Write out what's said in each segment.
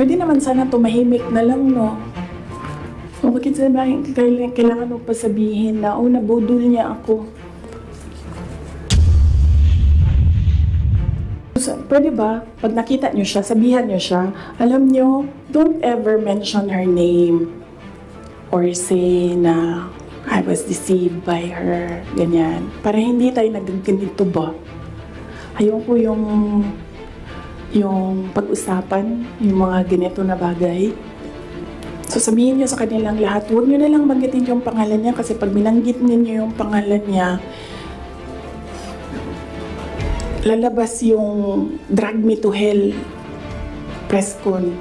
Pwede naman sana tumahimik na lang, no? O bakit sabihin, kailangan mo pa sabihin na, nabudol niya ako. Pwede ba, pag nakita niyo siya, sabihan niyo siya, alam niyo, don't ever mention her name or say na I was deceived by her, ganyan. Para hindi tayo nagganito ba? Ayoko yung pag-usapan, yung mga ganito na bagay. So sabihin niyo sa kanilang lahat, huwag niyo na lang banggitin yung pangalan niya kasi pag binanggit niyo yung pangalan niya, lalabas yung Drag Me to Hell press con.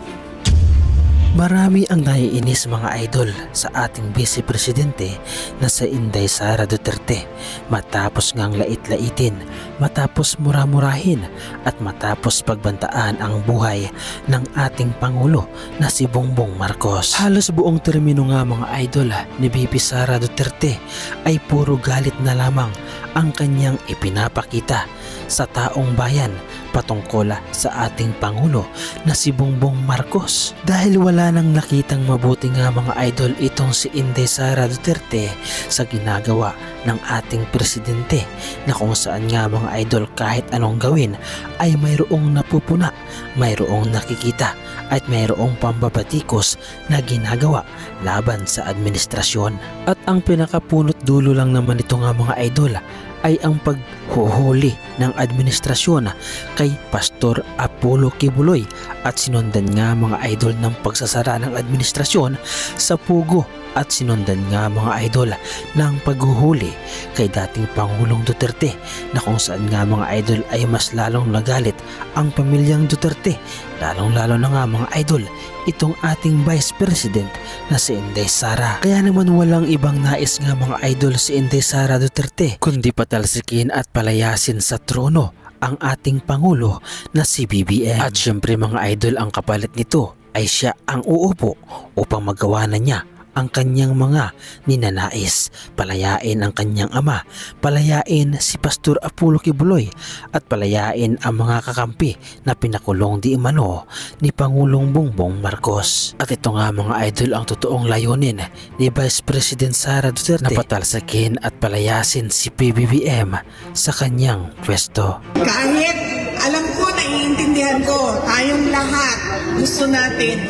Marami ang naiinis mga idol sa ating Vice Presidente na sa Inday Sara Duterte matapos ngang lait-laitin, matapos mura-murahin at matapos pagbantaan ang buhay ng ating Pangulo na si Bongbong Marcos. Halos buong termino nga mga idol ni VP Sara Duterte ay puro galit na lamang ang kanyang ipinapakita sa taong bayan patungkol sa ating Pangulo na si Bongbong Marcos. Dahil wala nang nakitang mabuti nga mga idol itong si Inday Sara Duterte sa ginagawa ng ating presidente na kung saan nga mga idol kahit anong gawin ay mayroong napupuna, mayroong nakikita at mayroong pambabatikos na ginagawa laban sa administrasyon. At ang pinakapunot dulo lang naman ito nga mga idol ay ang paghuhuli ng administrasyon kay Pastor Apollo Kibuloy at sinundan nga mga idol ng pagsasara ng administrasyon sa Pugo at sinundan nga mga idol ng paghuhuli kay dating Pangulong Duterte na kung saan nga mga idol ay mas lalong nagalit ang pamilyang Duterte, lalong-lalo na nga mga idol itong ating Vice President na si Inday Sara. Kaya naman walang ibang nais nga mga idol si Inday Sara Duterte kundi patalsikin at palayasin sa trono ang ating Pangulo na si BBM. At syempre mga idol, ang kapalit nito ay siya ang uupo upang magawa na niya ang kanyang mga ninanais. Palayain ang kanyang ama, palayain si Pastor Apollo Kibuloy at palayain ang mga kakampi na pinakulong di umano ni Pangulong Bongbong Marcos. At ito nga mga idol ang totoong layunin ni Vice President Sara Duterte na patalsakin at palayasin si PBBM sa kanyang pwesto. Kahit alam ko, naiintindihan ko, tayong lahat gusto natin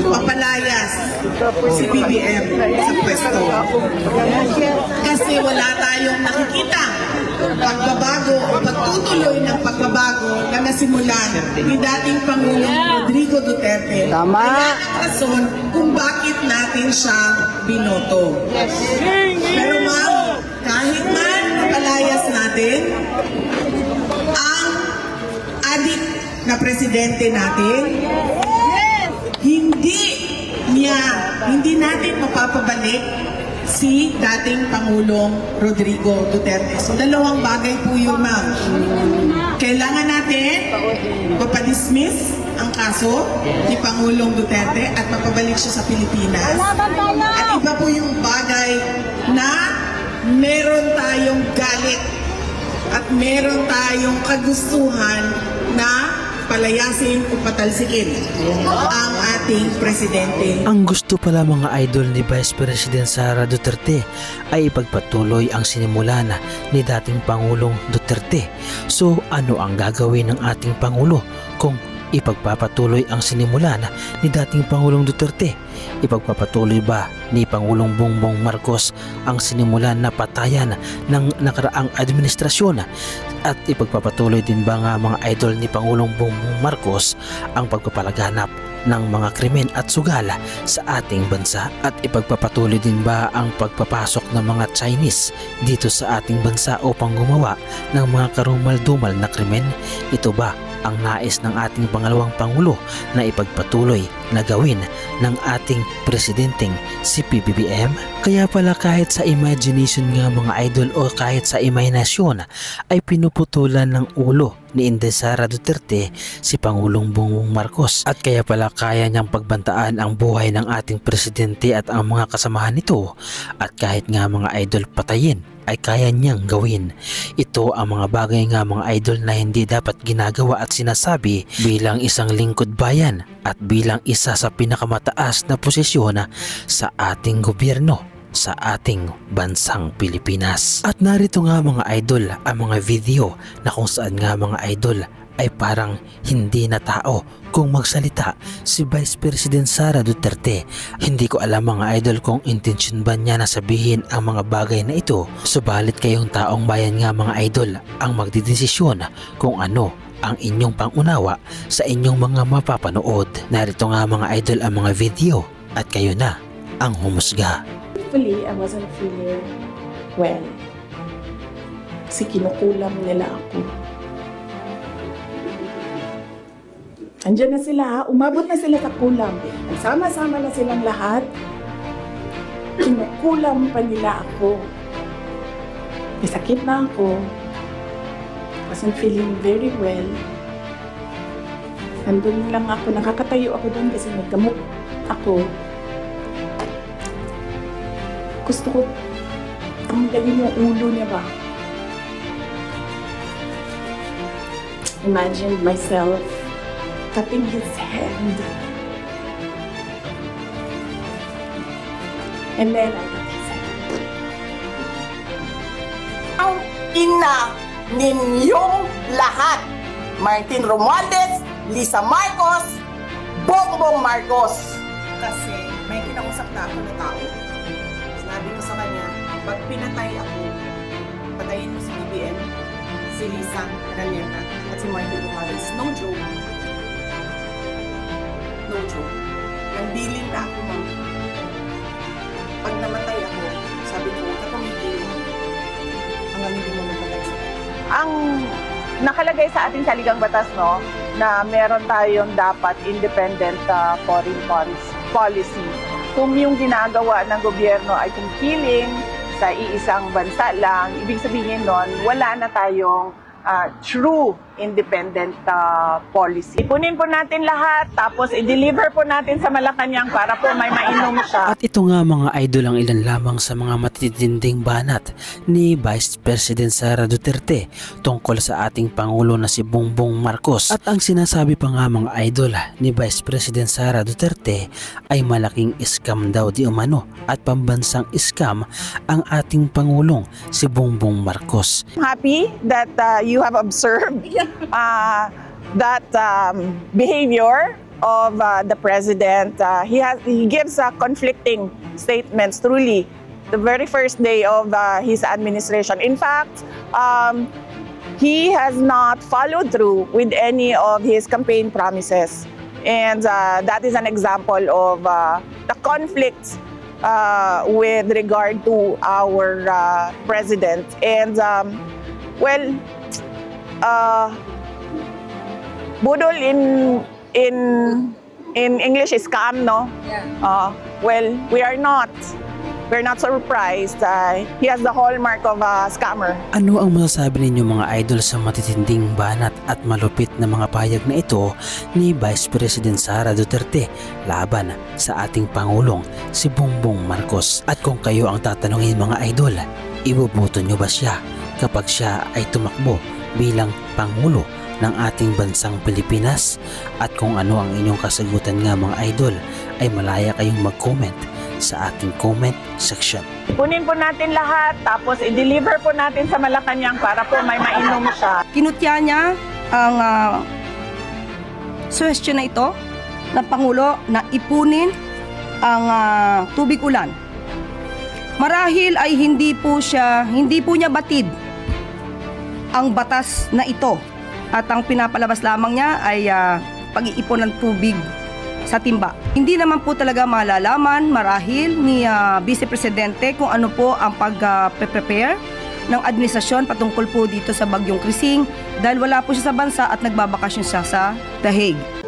mapalayas si BBM sa pwesto. Kasi wala tayong nakikita pagbabago o pagtutuloy ng pagbabago na nasimulan ni dating Pangulong Rodrigo Duterte. Tama. Kaya ang rason kung bakit natin siya binoto. Pero ma'am, kahit man mapalayas natin ang adik na presidente natin, hindi natin mapapabalik si dating Pangulong Rodrigo Duterte. So dalawang bagay po yun, ma'am. Kailangan natin mapadismiss ang kaso ni Pangulong Duterte at mapabalik siya sa Pilipinas. At iba po yung bagay na meron tayong galit at meron tayong kagustuhan na palayasin o patalsikin ang ating presidente. Ang gusto pala mga idol ni Vice President Sara Duterte ay ipagpatuloy ang sinimulan ni dating Pangulong Duterte. So ano ang gagawin ng ating Pangulo kung ipagpapatuloy ang sinimulan ni dating Pangulong Duterte? Ipagpapatuloy ba ni Pangulong Bongbong Marcos ang sinimulan na patayan ng nakaraang administrasyon? At ipagpapatuloy din ba nga mga idol ni Pangulong Bongbong Marcos ang pagpapalaganap ng mga krimen at sugal sa ating bansa? At ipagpapatuloy din ba ang pagpapasok ng mga Chinese dito sa ating bansa upang gumawa ng mga karumal-dumal na krimen? Ito ba ang nais ng ating pangalawang Pangulo na ipagpatuloy na gawin ng ating presidenteng si PBBM? Kaya pala kahit sa imagination nga mga idol o kahit sa imahinasyon ay pinuputulan ng ulo ni Inday Sara Duterte si Pangulong Bongbong Marcos, at kaya pala kaya niyang pagbantaan ang buhay ng ating presidente at ang mga kasamahan nito, at kahit nga mga idol patayin ay kaya niyang gawin. Ito ang mga bagay nga mga idol na hindi dapat ginagawa at sinasabi bilang isang lingkod bayan at bilang isa sa pinakamataas na posisyon sa ating gobyerno sa ating bansang Pilipinas. At narito nga mga idol ang mga video na kung saan nga mga idol ay parang hindi na tao kung magsalita si Vice President Sara Duterte. Hindi ko alam mga idol kung intensyon ba niya na sabihin ang mga bagay na ito, subalit kayong taong bayan nga mga idol ang magdidesisyon kung ano ang inyong pangunawa sa inyong mga mapapanood. Narito nga mga idol ang mga video at kayo na ang humusga. Actually, I wasn't feeling well. Kasi kinukulam nila ako. Andiyan na sila, umabot na sila sa kulam. Nagsama-sama na silang lahat. Kinukulam pa nila ako. May sakit na ako. Wasn't feeling very well. Nandun lang ako, nakakatayo ako doon kasi naggamot ako. Gusto ko tanggalin yung ulo niya ba? Imagine myself cutting his hand. And then I cut his hand. Ang ina ninyong lahat, Martin Romualdez, Lisa Marcos, Bongbong Marcos. Kasi may kinausap na ako na tao. Sabi ko sa kanya, pag pinatay ako, patayin mo si BBM, si Lisa Raneta, at si Martin Romualdez. No joke. No joke. Nagbilin na ako, ma'am. Pag namatay ako, sabi ko, kapamigil mo. Hanggang hindi mo mapatay sa kanya. Ang nakalagay sa ating saligang batas, no, na meron tayong dapat independent foreign policy. Kung yung ginagawa ng gobyerno ay tungkiling sa iisang bansa lang, ibig sabihin nun, wala na tayong true independent policy. Ipunin po natin lahat, tapos i-deliver po natin sa Malacanang para po may mainom siya. At ito nga mga idol ang ilan lamang sa mga matitinding banat ni Vice President Sara Duterte tungkol sa ating Pangulo na si Bongbong Marcos. At ang sinasabi pa nga mga idol ni Vice President Sara Duterte ay malaking scam daw di umano at pambansang scam ang ating Pangulong si Bongbong Marcos. I'm happy that you have observed that behavior of the president. He gives conflicting statements truly the very first day of his administration. In fact, he has not followed through with any of his campaign promises, and that is an example of the conflicts with regard to our president. And budol in English is scam, no? Yeah. We're not surprised. He has the hallmark of a scammer. Ano ang masasabi ninyo mga idol sa matitinding banat at malupit na mga payag na ito ni Vice President Sara Duterte laban sa ating Pangulong si Bongbong Marcos? At kung kayo ang tatanungin mga idol, iboboto nyo ba siya kapag siya ay tumakbo bilang Pangulo ng ating bansang Pilipinas? At kung ano ang inyong kasagutan nga mga idol, ay malaya kayong mag-comment sa ating comment section. Kunin po natin lahat, tapos i-deliver po natin sa Malacanang para po may mainom siya. Kinutya niya ang suwestyon na ito ng Pangulo na ipunin ang tubig ulan. Marahil ay hindi po niya batid ang batas na ito, at ang pinapalabas lamang niya ay pag-iipon ng tubig sa timba. Hindi naman po talaga malalaman marahil ni Vice Presidente kung ano po ang pag-prepare ng administrasyon patungkol po dito sa Bagyong Krising, dahil wala po siya sa bansa at nagbabakasyon siya sa The Hague.